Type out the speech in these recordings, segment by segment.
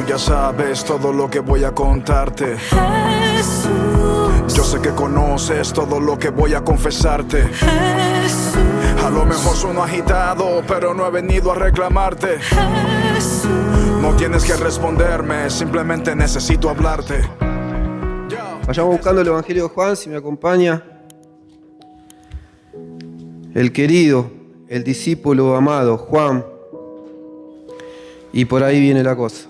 tú ya sabes todo lo que voy a contarte. Jesús, Yo sé que conoces todo lo que voy a confesarte. Jesús, A lo mejor sueno agitado, pero no he venido a reclamarte. Jesús. No tienes que responderme, simplemente necesito hablarte. Vayamos buscando el Evangelio de Juan, si me acompaña. El querido, el discípulo amado, Juan. Y por ahí viene la cosa.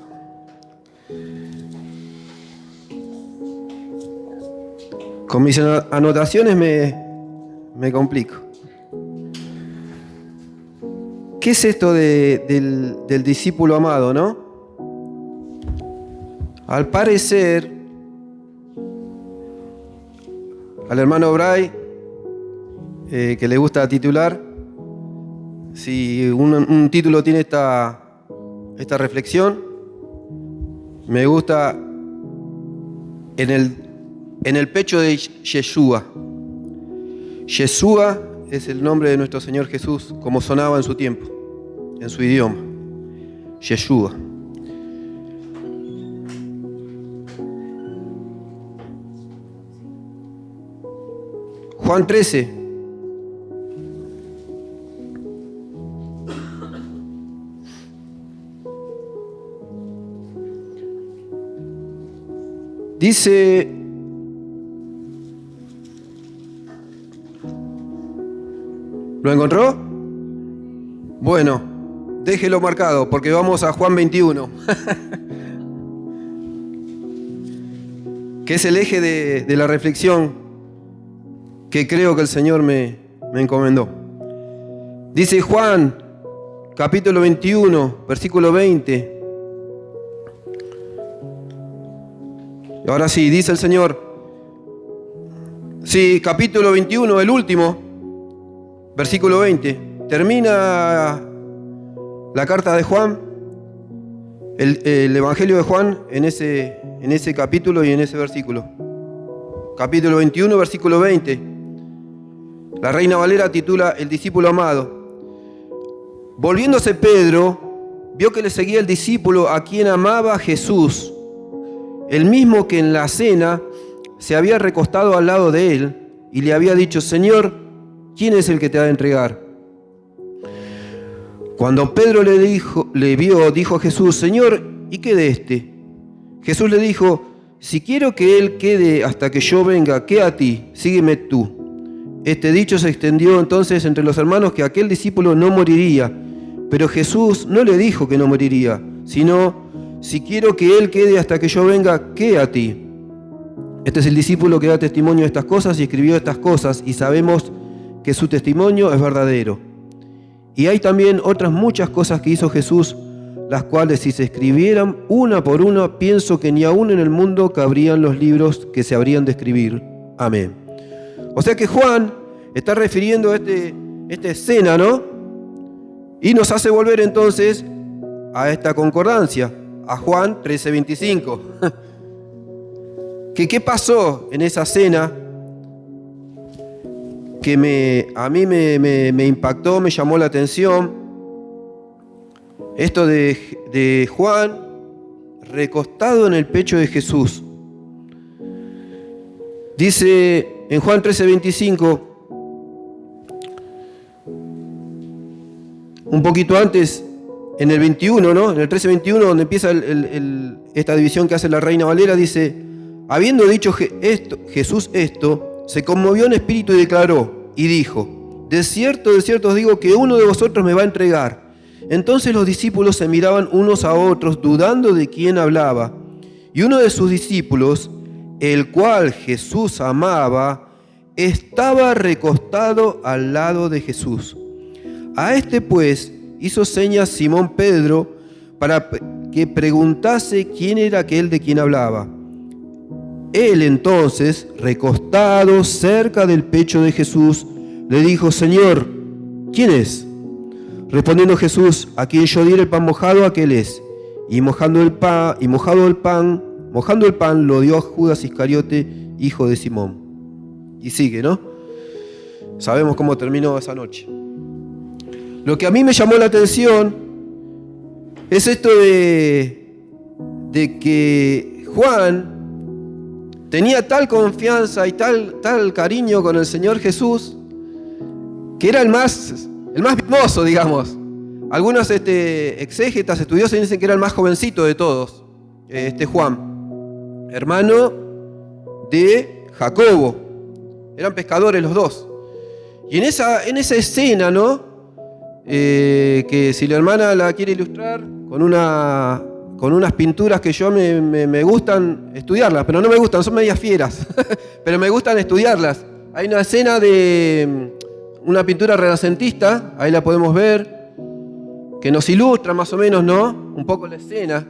Con mis anotaciones me complico. ¿Qué es esto del discípulo amado, no? Al parecer, al hermano Bray, que le gusta titular, si un título tiene esta reflexión, me gusta en el pecho de Yeshua. Yeshua es el nombre de nuestro Señor Jesús, como sonaba en su tiempo, en su idioma. Yeshua. Juan 13. Dice: ¿lo encontró? Bueno, déjelo marcado porque vamos a Juan 21. Que es el eje de la reflexión que creo que el Señor me encomendó. Dice Juan, capítulo 21, versículo 20. Y ahora sí, dice el Señor. Sí, capítulo 21, el último, versículo 20. Termina la carta de Juan, el Evangelio de Juan, en ese capítulo y en ese versículo. Capítulo 21, versículo 20. La Reina Valera titula El discípulo amado. Volviéndose Pedro, vio que le seguía el discípulo a quien amaba Jesús, el mismo que en la cena se había recostado al lado de él y le había dicho: Señor, ¿quién es el que te ha de entregar? Cuando Pedro le vio, dijo a Jesús: Señor, ¿y qué de este? Jesús le dijo: si quiero que él quede hasta que yo venga, ¿qué a ti? Sígueme tú. Este dicho se extendió entonces entre los hermanos que aquel discípulo no moriría, pero Jesús no le dijo que no moriría, sino: si quiero que él quede hasta que yo venga, ¿qué a ti? Este es el discípulo que da testimonio de estas cosas y escribió estas cosas, y sabemos que su testimonio es verdadero. Y hay también otras muchas cosas que hizo Jesús, las cuales si se escribieran una por una, pienso que ni aún en el mundo cabrían los libros que se habrían de escribir. Amén. O sea que Juan está refiriendo a esta escena, ¿no? Y nos hace volver entonces a esta concordancia, a Juan 13:25. ¿Qué pasó en esa cena que a mí me impactó, me llamó la atención? Esto de Juan recostado en el pecho de Jesús. Dice en Juan 13:25, un poquito antes, en el 21, ¿no? En el 13:21, donde empieza esta división que hace la Reina Valera, dice: habiendo dicho Jesús esto, se conmovió en espíritu y declaró, y dijo: de cierto os digo que uno de vosotros me va a entregar. Entonces los discípulos se miraban unos a otros, dudando de quién hablaba. Y uno de sus discípulos, el cual Jesús amaba, estaba recostado al lado de Jesús. A este pues hizo señas Simón Pedro para que preguntase quién era aquel de quien hablaba. Él entonces, recostado cerca del pecho de Jesús, le dijo: Señor, ¿quién es? Respondiendo Jesús: a quien yo diere el pan mojado, aquel es. Y mojando el pan, lo dio a Judas Iscariote, hijo de Simón. Y sigue, ¿no? Sabemos cómo terminó esa noche. Lo que a mí me llamó la atención es esto de de que Juan tenía tal confianza y tal cariño con el Señor Jesús, que era el más mimoso, digamos. Algunos exégetas, estudiosos dicen que era el más jovencito de todos, Juan, hermano de Jacobo. Eran pescadores los dos. Y en esa escena, ¿no? Que si la hermana la quiere ilustrar con unas pinturas que yo me gustan estudiarlas, pero no me gustan, son medias fieras, pero me gustan estudiarlas. Hay una escena de una pintura renacentista, ahí la podemos ver, que nos ilustra más o menos, ¿no? Un poco la escena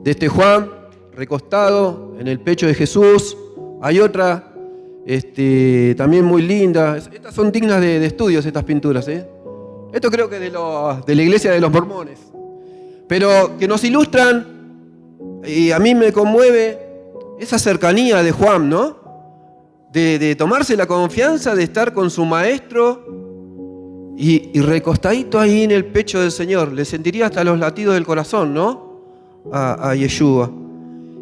de Juan recostado en el pecho de Jesús. Hay otra también muy linda. Estas son dignas de estudios, estas pinturas, ¿eh? Esto creo que de la iglesia de los mormones. Pero que nos ilustran, y a mí me conmueve esa cercanía de Juan, ¿no? De tomarse la confianza de estar con su maestro y recostadito ahí en el pecho del Señor. Le sentiría hasta los latidos del corazón, ¿no? A Yeshua.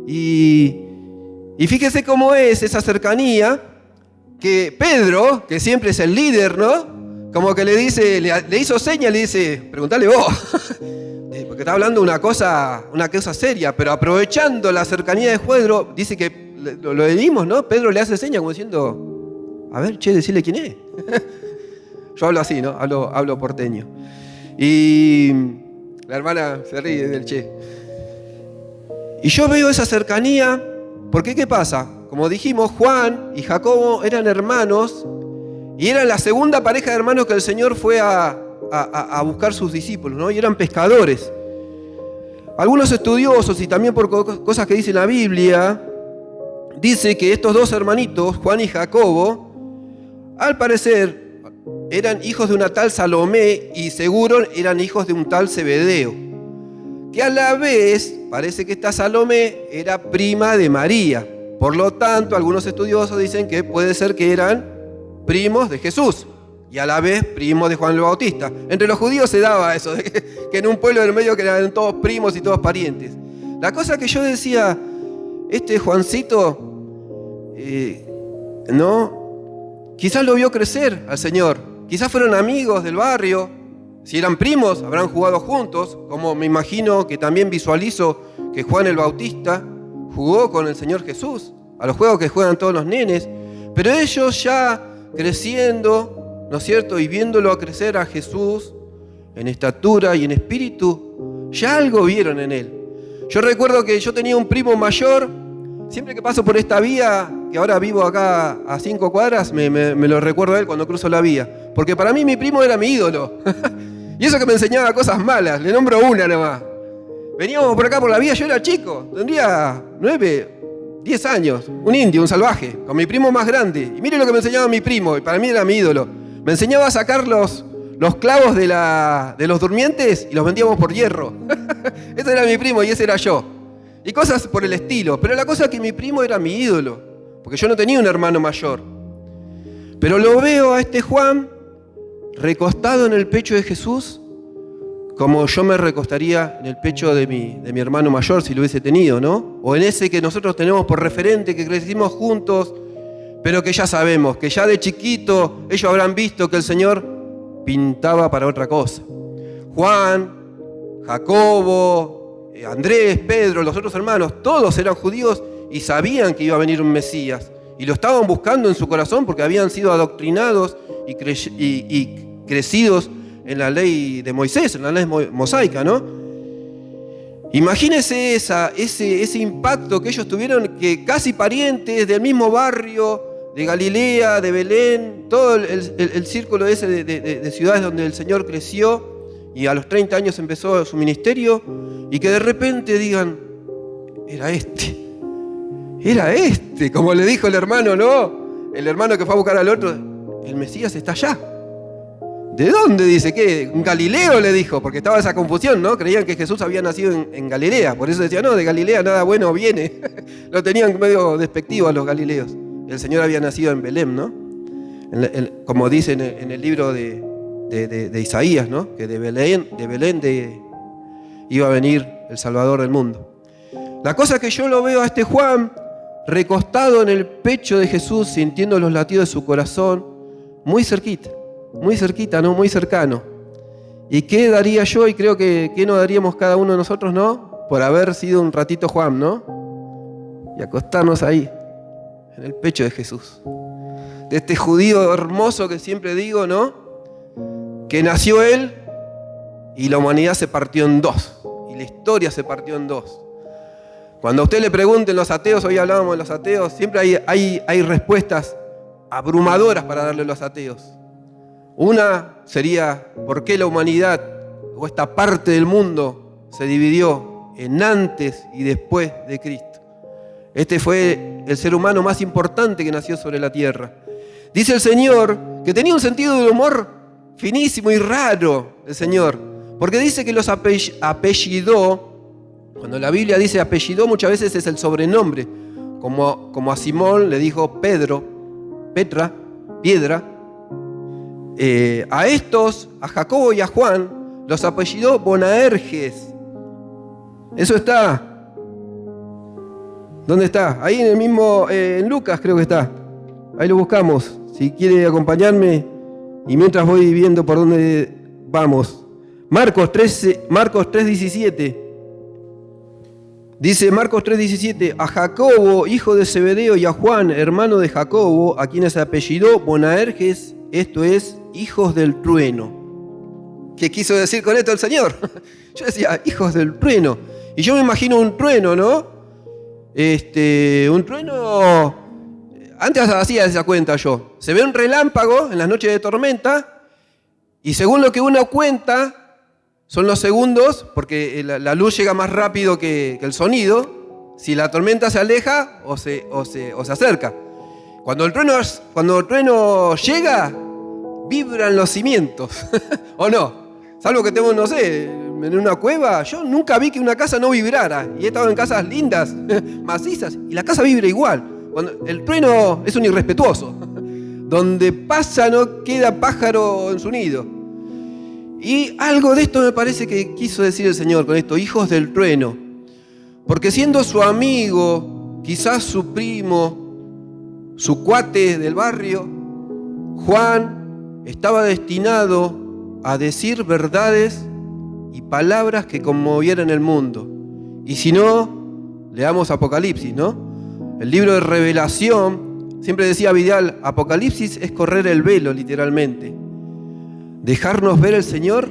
Y fíjese cómo es esa cercanía que Pedro, que siempre es el líder, ¿no? Como que le hizo seña, le dice, preguntale vos. Porque está hablando una cosa seria, pero aprovechando la cercanía de Pedro, dice que, lo leímos, ¿no? Pedro le hace seña como diciendo, a ver, che, decirle quién es. Yo hablo así, ¿no? Hablo porteño. Y la hermana se ríe del che. Y yo veo esa cercanía, porque ¿qué pasa? Como dijimos, Juan y Jacobo eran hermanos, y eran la segunda pareja de hermanos que el Señor fue a buscar sus discípulos, ¿no? Y eran pescadores. Algunos estudiosos, y también por cosas que dice la Biblia, dice que estos dos hermanitos, Juan y Jacobo, al parecer eran hijos de una tal Salomé y seguro eran hijos de un tal Zebedeo, que a la vez parece que esta Salomé era prima de María. Por lo tanto, algunos estudiosos dicen que puede ser que eran primos de Jesús y a la vez primos de Juan el Bautista. Entre los judíos se daba eso, de que en un pueblo del medio que eran todos primos y todos parientes. La cosa que yo decía, Juancito, ¿no? Quizás lo vio crecer al Señor, quizás fueron amigos del barrio, si eran primos habrán jugado juntos, como me imagino que también visualizo que Juan el Bautista jugó con el Señor Jesús, a los juegos que juegan todos los nenes, pero ellos ya creciendo, ¿no es cierto? Y viéndolo a crecer a Jesús en estatura y en espíritu, ya algo vieron en él. Yo recuerdo que yo tenía un primo mayor, siempre que paso por esta vía, que ahora vivo acá a 5 cuadras, me lo recuerdo a él cuando cruzo la vía, porque para mí mi primo era mi ídolo, y eso que me enseñaba cosas malas, le nombro una nomás. Veníamos por acá por la vía, yo era chico, tendría 9, 10 años, un indio, un salvaje, con mi primo más grande. Y mire lo que me enseñaba mi primo, y para mí era mi ídolo. Me enseñaba a sacar los clavos de los durmientes y los vendíamos por hierro. Ese era mi primo y ese era yo. Y cosas por el estilo. Pero la cosa es que mi primo era mi ídolo, porque yo no tenía un hermano mayor. Pero lo veo a Juan recostado en el pecho de Jesús, como yo me recostaría en el pecho de mi hermano mayor si lo hubiese tenido, ¿no? O en ese que nosotros tenemos por referente, que crecimos juntos, pero que ya sabemos, que ya de chiquito ellos habrán visto que el Señor pintaba para otra cosa. Juan, Jacobo, Andrés, Pedro, los otros hermanos, todos eran judíos y sabían que iba a venir un Mesías. Y lo estaban buscando en su corazón porque habían sido adoctrinados y crecidos en la ley de Moisés, en la ley mosaica, ¿no? Imagínense ese impacto que ellos tuvieron, que casi parientes del mismo barrio, de Galilea, de Belén, todo el círculo ese de ciudades donde el Señor creció y a los 30 años empezó su ministerio, y que de repente digan, era como le dijo el hermano, ¿no? El hermano que fue a buscar al otro, el Mesías está allá. ¿De dónde? Dice, ¿qué? ¿Un Galileo? Le dijo, porque estaba esa confusión, ¿no? Creían que Jesús había nacido en Galilea, por eso decían, no, de Galilea nada bueno viene. Lo tenían medio despectivo a los galileos. El Señor había nacido en Belén, ¿no? Como dice en el libro de Isaías, ¿no? Que de Belén iba a venir el Salvador del mundo. La cosa es que yo lo veo a este Juan recostado en el pecho de Jesús, sintiendo los latidos de su corazón, muy cerquita, ¿no? Muy cercano. ¿Y qué daría yo? Y creo que ¿qué nos daríamos cada uno de nosotros, no? Por haber sido un ratito Juan, ¿no? Y acostarnos ahí, en el pecho de Jesús. De este judío hermoso que siempre digo, ¿no? Que nació él y la humanidad se partió en dos. Y la historia se partió en dos. Cuando a usted le pregunten los ateos, hoy hablábamos de los ateos, siempre hay respuestas abrumadoras para darle a los ateos. Una sería, ¿por qué la humanidad o esta parte del mundo se dividió en antes y después de Cristo? Este fue el ser humano más importante que nació sobre la tierra. Dice el Señor que tenía un sentido del humor finísimo y raro, el Señor, porque dice que los apellidó. Cuando la Biblia dice apellidó, muchas veces es el sobrenombre, como a Simón le dijo Pedro, Petra, piedra. A estos, a Jacobo y a Juan, los apellidó Boanerges. Eso está. ¿Dónde está? Ahí en el mismo, en Lucas creo que está. Ahí lo buscamos. Si quiere acompañarme y mientras voy viendo por dónde vamos. Marcos 3:17. Dice Marcos 3:17, a Jacobo, hijo de Zebedeo, y a Juan, hermano de Jacobo, a quienes apellidó Boanerges, esto es, hijos del trueno. ¿Qué quiso decir con esto el Señor? Yo decía, hijos del trueno. Y yo me imagino un trueno, ¿no? Un trueno, antes hacía esa cuenta yo. Se ve un relámpago en las noches de tormenta, y según lo que uno cuenta, son los segundos, porque la luz llega más rápido que el sonido, si la tormenta se aleja o se acerca. Cuando el trueno llega, vibran los cimientos, ¿o no? Salvo que tengo, no sé, en una cueva, yo nunca vi que una casa no vibrara, y he estado en casas lindas, macizas, y la casa vibra igual. Cuando el trueno es un irrespetuoso, donde pasa no queda pájaro en su nido. Y algo de esto me parece que quiso decir el Señor con esto, hijos del trueno. Porque siendo su amigo, quizás su primo, su cuate del barrio, Juan estaba destinado a decir verdades y palabras que conmovieran el mundo. Y si no, leamos Apocalipsis, ¿no? El libro de Revelación, siempre decía Vidal, Apocalipsis es correr el velo, literalmente. Dejarnos ver el Señor,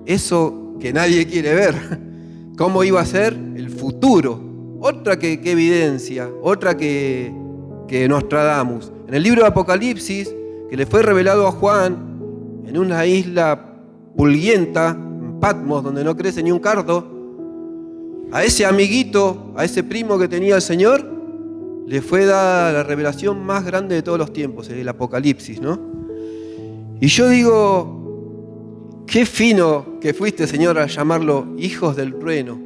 eso que nadie quiere ver. ¿Cómo iba a ser el futuro? Otra que evidencia, otra que Nostradamus. En el libro de Apocalipsis, que le fue revelado a Juan, en una isla pulguienta, en Patmos, donde no crece ni un cardo, a ese amiguito, a ese primo que tenía el Señor, le fue dada la revelación más grande de todos los tiempos, el Apocalipsis, ¿no? Y yo digo, qué fino que fuiste, Señor, a llamarlo hijos del trueno.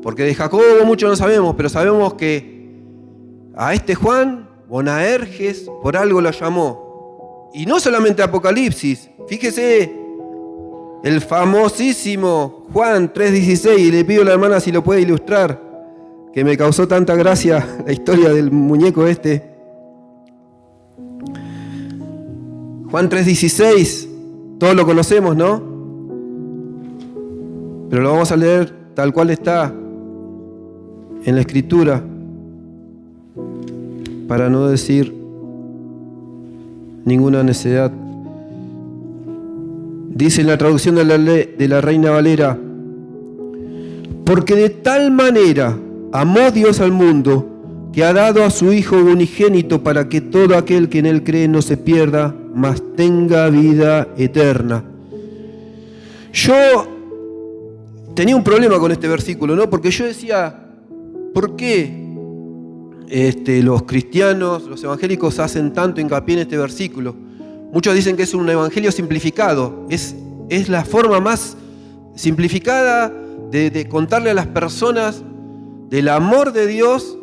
Porque de Jacobo mucho no sabemos, pero sabemos que a este Juan, Boanerges, por algo lo llamó. Y no solamente Apocalipsis, fíjese, el famosísimo Juan 3:16, y le pido a la hermana si lo puede ilustrar, que me causó tanta gracia la historia del muñeco este. Juan 3:16, todos lo conocemos, ¿no? Pero lo vamos a leer tal cual está en la Escritura, para no decir ninguna necedad. Dice en la traducción de la Reina Valera, porque de tal manera amó Dios al mundo, que ha dado a su Hijo unigénito para que todo aquel que en Él cree no se pierda, mas tenga vida eterna. Yo tenía un problema con este versículo, ¿no? Porque yo decía, ¿por qué los cristianos, los evangélicos hacen tanto hincapié en este versículo? Muchos dicen que es un evangelio simplificado, es la forma más simplificada de contarle a las personas del amor de Dios,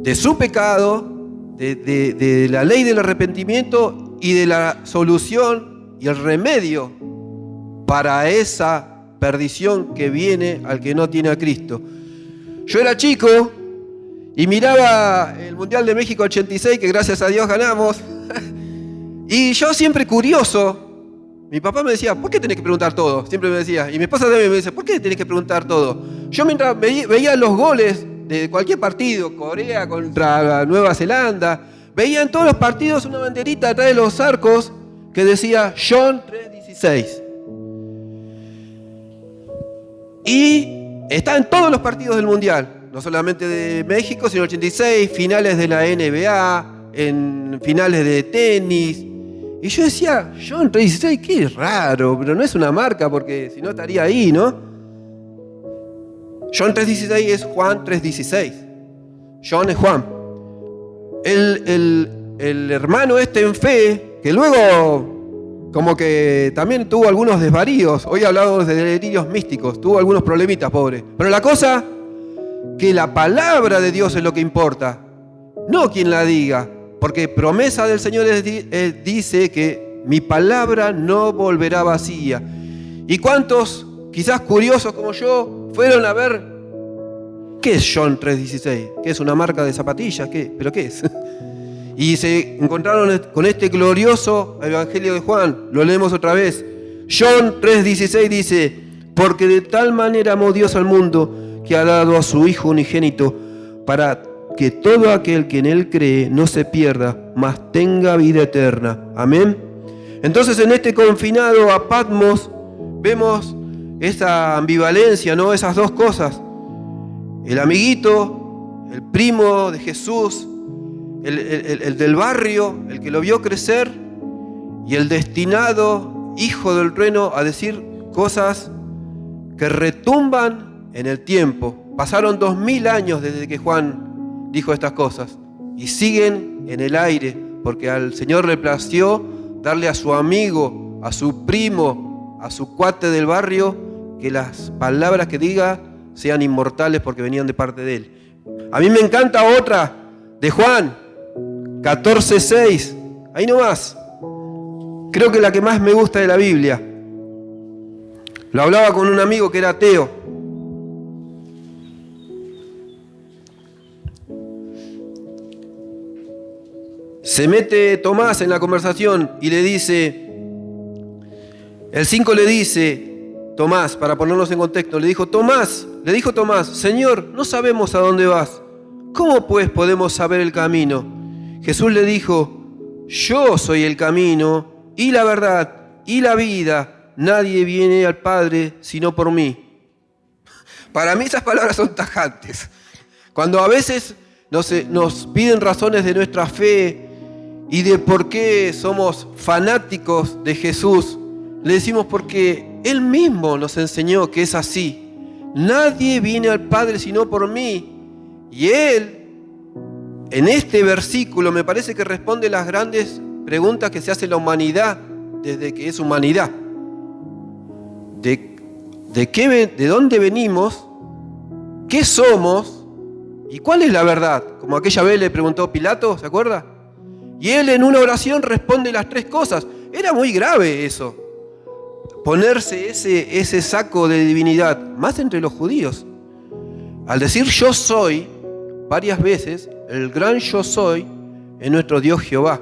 de su pecado, de la ley del arrepentimiento y de la solución y el remedio para esa perdición que viene al que no tiene a Cristo. Yo era chico y miraba el Mundial de México 86, que gracias a Dios ganamos. Y yo siempre curioso, mi papá me decía, ¿por qué tenés que preguntar todo? Siempre me decía. Y mi esposa también me dice, ¿por qué tenés que preguntar todo? Yo mientras veía los goles de cualquier partido, Corea contra Nueva Zelanda, veía en todos los partidos una banderita atrás de los arcos que decía John 3:16. Y está en todos los partidos del Mundial, no solamente de México, sino 86, finales de la NBA, en finales de tenis. Y yo decía, John 3:16, qué raro, pero no es una marca porque si no estaría ahí, ¿no? John 3:16 es Juan 3:16. John es Juan. El hermano en fe, que luego como que también tuvo algunos desvaríos, hoy hablamos de delirios místicos, tuvo algunos problemitas, pobre. Pero la cosa, que la palabra de Dios es lo que importa, no quien la diga, porque promesa del Señor dice que mi palabra no volverá vacía. ¿Y cuántos, quizás curiosos como yo, fueron a ver qué es John 3:16? ¿Qué es una marca de zapatillas? ¿Pero qué es? Y se encontraron con este glorioso Evangelio de Juan. Lo leemos otra vez. John 3:16 dice, porque de tal manera amó Dios al mundo que ha dado a su Hijo unigénito para que todo aquel que en Él cree no se pierda, mas tenga vida eterna. Amén. Entonces en este confinado a Patmos vemos esa ambivalencia, ¿no? Esas dos cosas. El amiguito, el primo de Jesús, el del barrio, el que lo vio crecer, y el destinado hijo del trueno a decir cosas que retumban en el tiempo. Pasaron 2000 años desde que Juan dijo estas cosas y siguen en el aire, porque al Señor le plació darle a su amigo, a su primo, a su cuate del barrio, que las palabras que diga sean inmortales porque venían de parte de Él. A mí me encanta otra de Juan 14:6, ahí nomás. Creo que la que más me gusta de la Biblia. Lo hablaba con un amigo que era ateo. Se mete Tomás en la conversación y le dice, el 5 le dice, Tomás, para ponernos en contexto, le dijo Tomás, Señor, no sabemos a dónde vas. ¿Cómo pues podemos saber el camino? Jesús le dijo, yo soy el camino y la verdad y la vida. Nadie viene al Padre sino por mí. Para mí esas palabras son tajantes. Cuando a veces nos piden razones de nuestra fe y de por qué somos fanáticos de Jesús, le decimos porque Él mismo nos enseñó que es así. Nadie viene al Padre sino por mí. Y Él, en este versículo, me parece que responde las grandes preguntas que se hace la humanidad desde que es humanidad. ¿De dónde venimos? ¿Qué somos? ¿Y cuál es la verdad? Como aquella vez le preguntó Pilato, ¿se acuerda? Y él en una oración responde las tres cosas. Era muy grave eso. Ponerse ese saco de divinidad, más entre los judíos. Al decir yo soy, varias veces, el gran yo soy es nuestro Dios Jehová.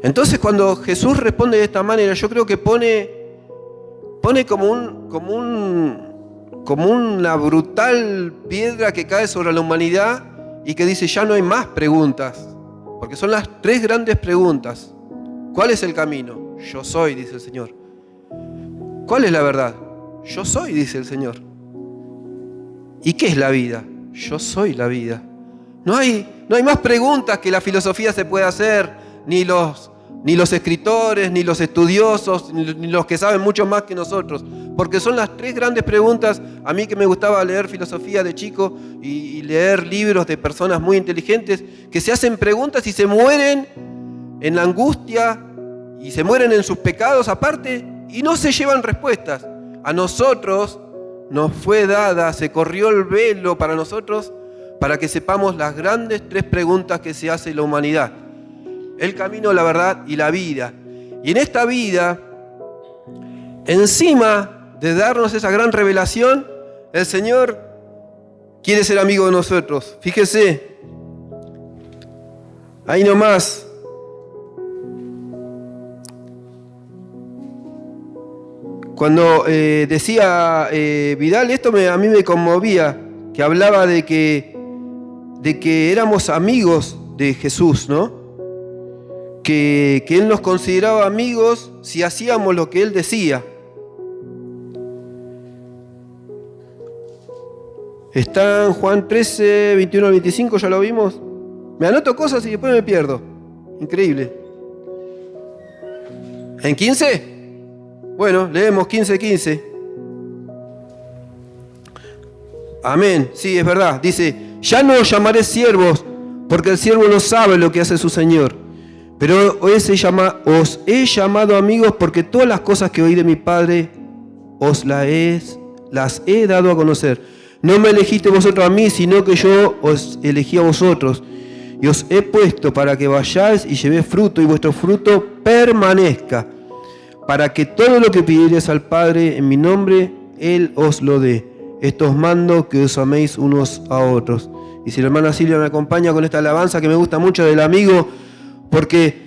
Entonces cuando Jesús responde de esta manera, yo creo que pone como una brutal piedra que cae sobre la humanidad y que dice ya no hay más preguntas, porque son las tres grandes preguntas. ¿Cuál es el camino? Yo soy, dice el Señor. ¿Cuál es la verdad? Yo soy, dice el Señor. ¿Y qué es la vida? Yo soy la vida. No hay más preguntas que la filosofía se puede hacer, ni los escritores, ni los estudiosos, ni los que saben mucho más que nosotros, porque son las tres grandes preguntas. A mí que me gustaba leer filosofía de chico y leer libros de personas muy inteligentes que se hacen preguntas y se mueren en la angustia y se mueren en sus pecados aparte y no se llevan respuestas. A nosotros nos fue dada, se corrió el velo para nosotros para que sepamos las grandes tres preguntas que se hace la humanidad. El camino, la verdad y la vida. Y en esta vida, encima de darnos esa gran revelación, el Señor quiere ser amigo de nosotros. Fíjese, ahí nomás. Cuando decía Vidal, esto a mí me conmovía, que hablaba de que éramos amigos de Jesús, ¿no? Que Él nos consideraba amigos si hacíamos lo que Él decía. Está en Juan 13, 21 al 25, ¿ya lo vimos? Me anoto cosas y después me pierdo. Increíble. ¿En 15? Bueno, leemos 15:15. Amén. Sí, es verdad. Dice, ya no os llamaré siervos, porque el siervo no sabe lo que hace su Señor. Pero os he llamado amigos, porque todas las cosas que oí de mi Padre os las he dado a conocer. No me elegiste vosotros a mí, sino que yo os elegí a vosotros. Y os he puesto para que vayáis y llevéis fruto, y vuestro fruto permanezca, para que todo lo que pidiereis al Padre en mi nombre, Él os lo dé. Esto os mando, que os améis unos a otros. Y si la hermana Silvia me acompaña con esta alabanza que me gusta mucho del amigo, porque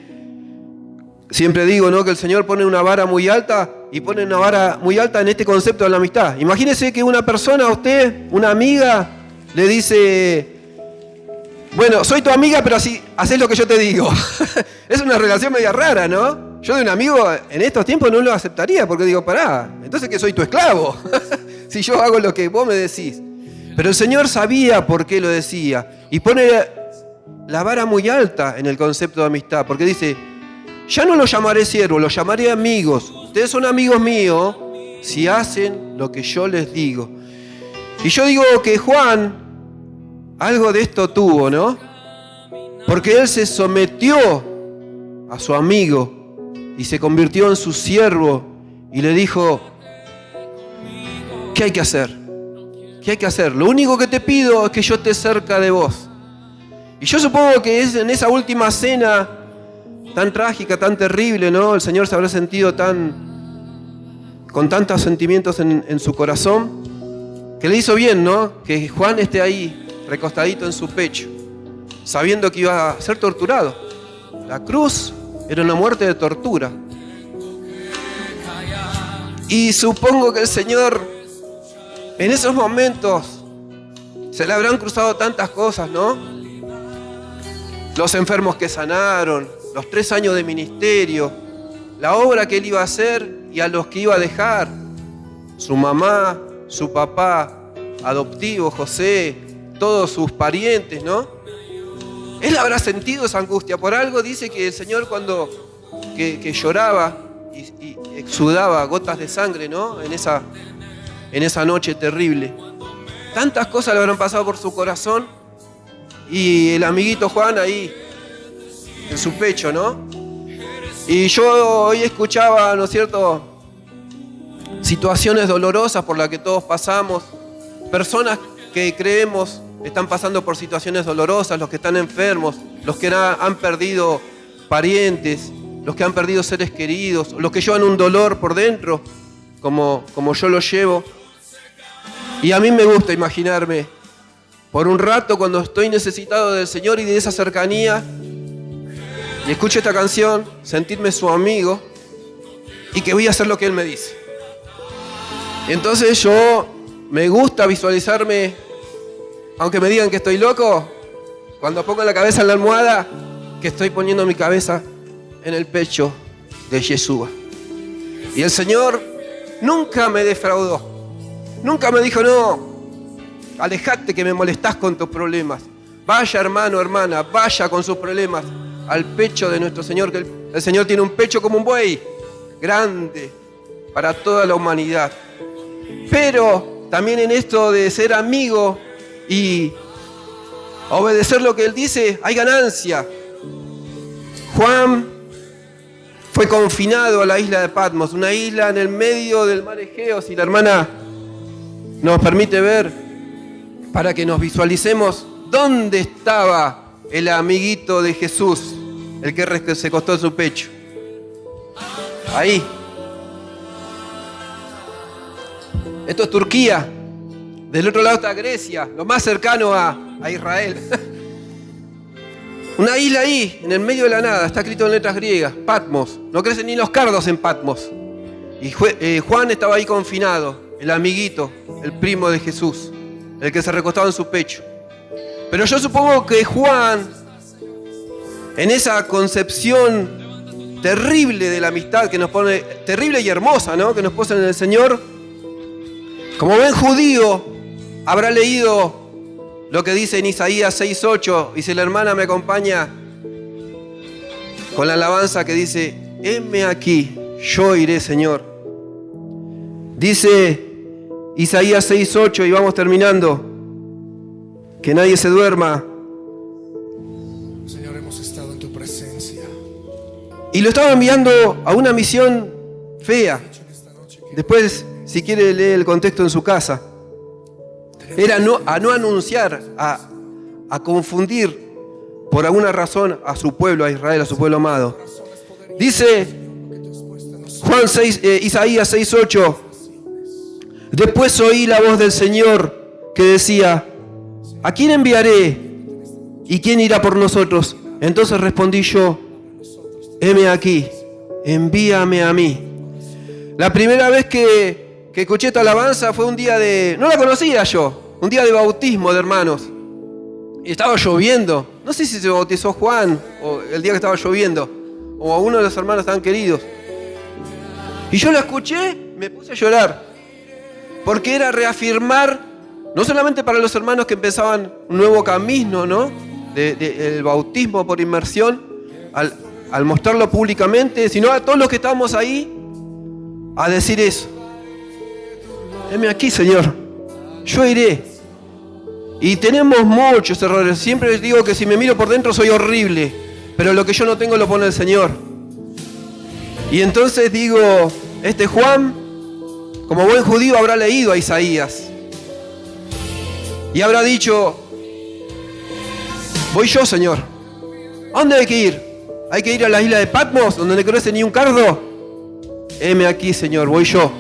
siempre digo, ¿no?, que el Señor pone una vara muy alta, y pone una vara muy alta en este concepto de la amistad. Imagínese que una persona a usted, una amiga, le dice, bueno, soy tu amiga, pero así haces lo que yo te digo. Es una relación media rara, ¿no? Yo de un amigo en estos tiempos no lo aceptaría, porque digo, pará, entonces que soy tu esclavo, si yo hago lo que vos me decís. Pero el Señor sabía por qué lo decía, y pone la vara muy alta en el concepto de amistad, porque dice, ya no los llamaré siervos, los llamaré amigos. Ustedes son amigos míos si hacen lo que yo les digo. Y yo digo que Juan algo de esto tuvo, ¿no? Porque él se sometió a su amigo y se convirtió en su siervo y le dijo, ¿qué hay que hacer? ¿Qué hay que hacer? Lo único que te pido es que yo esté cerca de vos. Y yo supongo que es en esa última cena tan trágica, tan terrible, ¿no? El Señor se habrá sentido con tantos sentimientos en su corazón, que le hizo bien, ¿no? Que Juan esté ahí, recostadito en su pecho, sabiendo que iba a ser torturado. La cruz era una muerte de tortura. Y supongo que el Señor, en esos momentos, se le habrán cruzado tantas cosas, ¿no? Los enfermos que sanaron, los 3 años de ministerio, la obra que él iba a hacer y a los que iba a dejar, su mamá, su papá adoptivo, José, todos sus parientes, ¿no? Él habrá sentido esa angustia. Por algo dice que el Señor cuando que lloraba y exudaba gotas de sangre, ¿no? En esa noche terrible. Tantas cosas le habrán pasado por su corazón y el amiguito Juan ahí en su pecho, ¿no? Y yo hoy escuchaba, ¿no es cierto?, situaciones dolorosas por las que todos pasamos, personas que creemos están pasando por situaciones dolorosas, los que están enfermos, los que han perdido parientes, los que han perdido seres queridos, los que llevan un dolor por dentro, como yo lo llevo. Y a mí me gusta imaginarme, por un rato cuando estoy necesitado del Señor y de esa cercanía, y escucho esta canción, sentirme su amigo y que voy a hacer lo que Él me dice. Entonces yo me gusta visualizarme, aunque me digan que estoy loco, cuando pongo la cabeza en la almohada, que estoy poniendo mi cabeza en el pecho de Yeshua. Y el Señor nunca me defraudó, nunca me dijo, no, alejate que me molestás con tus problemas. Vaya hermano, hermana, vaya con sus problemas al pecho de nuestro Señor, que el Señor tiene un pecho como un buey, grande, para toda la humanidad. Pero también en esto de ser amigo y obedecer lo que Él dice, hay ganancia. Juan fue confinado a la isla de Patmos, una isla en el medio del mar Egeo, si la hermana nos permite ver, para que nos visualicemos dónde estaba el amiguito de Jesús, el que se acostó en su pecho. Ahí. Esto es Turquía, Del otro lado está Grecia, lo más cercano a Israel. Una isla ahí, en el medio de la nada, está escrito en letras griegas, Patmos. No crecen ni los cardos en Patmos. Y Juan estaba ahí confinado, el amiguito, el primo de Jesús, el que se recostaba en su pecho. Pero yo supongo que Juan, en esa concepción terrible de la amistad que nos pone, terrible y hermosa, ¿no?, que nos puso en el Señor, como buen judío, habrá leído lo que dice en Isaías 6:8, y si la hermana me acompaña con la alabanza que dice: heme aquí, yo iré, Señor. Dice Isaías 6:8, y vamos terminando, que nadie se duerma. Señor, hemos estado en tu presencia. Y lo estaba enviando a una misión fea. Después, si quiere, lee el contexto en su casa. Era a no anunciar, a confundir por alguna razón a su pueblo, a Israel, a su pueblo amado. Dice Isaías 6:8: después oí la voz del Señor que decía: ¿a quién enviaré? ¿Y quién irá por nosotros? Entonces respondí yo: heme aquí, envíame a mí. La primera vez que escuché esta alabanza fue un día de... no la conocía yo, un día de bautismo de hermanos. Y estaba lloviendo. No sé si se bautizó Juan o el día que estaba lloviendo, o a uno de los hermanos tan queridos. Y yo la escuché, me puse a llorar, porque era reafirmar, no solamente para los hermanos que empezaban un nuevo camino, ¿no?, el bautismo por inmersión, al mostrarlo públicamente, sino a todos los que estábamos ahí, a decir eso: heme aquí, Señor, yo iré. Y tenemos muchos errores. Siempre les digo que si me miro por dentro soy horrible, pero lo que yo no tengo lo pone el Señor. Y entonces digo, Juan, como buen judío, habrá leído a Isaías y habrá dicho: voy yo, Señor. ¿A dónde hay que ir? ¿Hay que ir a la isla de Patmos, donde no crece ni un cardo? Heme aquí, Señor, voy yo.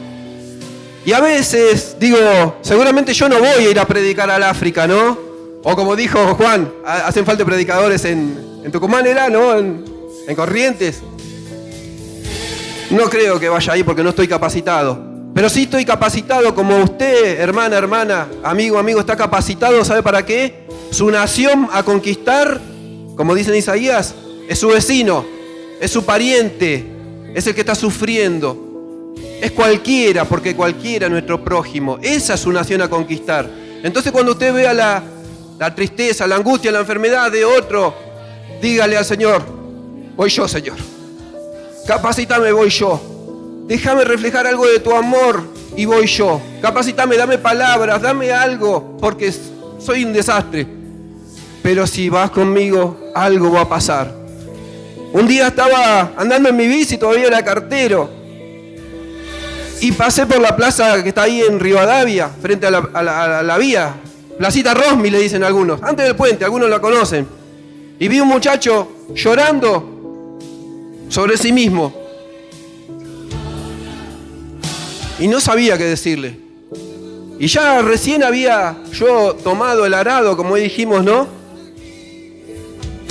Y a veces digo, seguramente yo no voy a ir a predicar al África, ¿no? O como dijo Juan, hacen falta predicadores en Tucumán, ¿era, no? En Corrientes. No creo que vaya ahí porque no estoy capacitado. Pero sí estoy capacitado como usted, hermana, amigo, está capacitado, ¿sabe para qué? Su nación a conquistar, como dice en Isaías, es su vecino, es su pariente, es el que está sufriendo. Es cualquiera, porque cualquiera es nuestro prójimo. Esa es su nación a conquistar. Entonces, cuando usted vea la tristeza, la angustia, la enfermedad de otro, dígale al Señor: voy yo, Señor. Capacítame, voy yo. Déjame reflejar algo de tu amor y voy yo. Capacítame, dame palabras, dame algo, porque soy un desastre. Pero si vas conmigo, algo va a pasar. Un día estaba andando en mi bici, todavía era cartero, y pasé por la plaza que está ahí en Rivadavia, frente a la vía. Placita Rosmi le dicen algunos, antes del puente, algunos la conocen. Y vi un muchacho llorando sobre sí mismo. Y no sabía qué decirle. Y ya recién había yo tomado el arado, como dijimos, ¿no?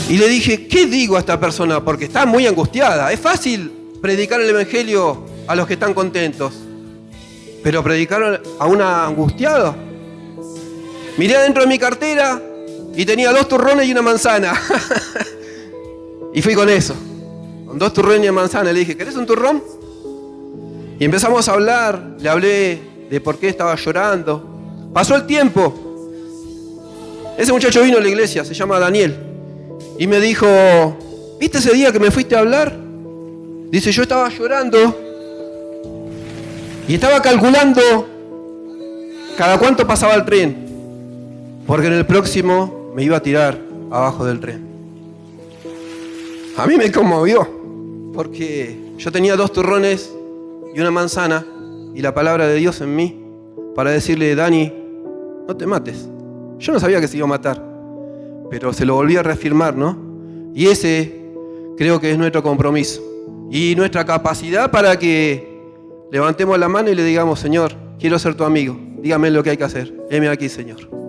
Y le dije, ¿qué digo a esta persona? Porque está muy angustiada. Es fácil predicar el evangelio a los que están contentos, pero predicar a una angustiada. Miré adentro de mi cartera y tenía 2 turrones y una manzana. Y fui con eso, con 2 turrones y una manzana. Le dije, ¿querés un turrón? Y empezamos a hablar. Le hablé de por qué estaba llorando. Pasó el tiempo. Ese muchacho vino a la iglesia, se llama Daniel, y me dijo, ¿viste ese día que me fuiste a hablar? Dice, yo estaba llorando y estaba calculando cada cuánto pasaba el tren, porque en el próximo me iba a tirar abajo del tren. A mí me conmovió, porque yo tenía 2 turrones y una manzana y la palabra de Dios en mí para decirle, Dani, no te mates. Yo no sabía que se iba a matar, pero se lo volví a reafirmar, ¿no? Y ese creo que es nuestro compromiso y nuestra capacidad para que levantemos la mano y le digamos, Señor, quiero ser tu amigo, Dígame lo que hay que hacer. Heme aquí, Señor.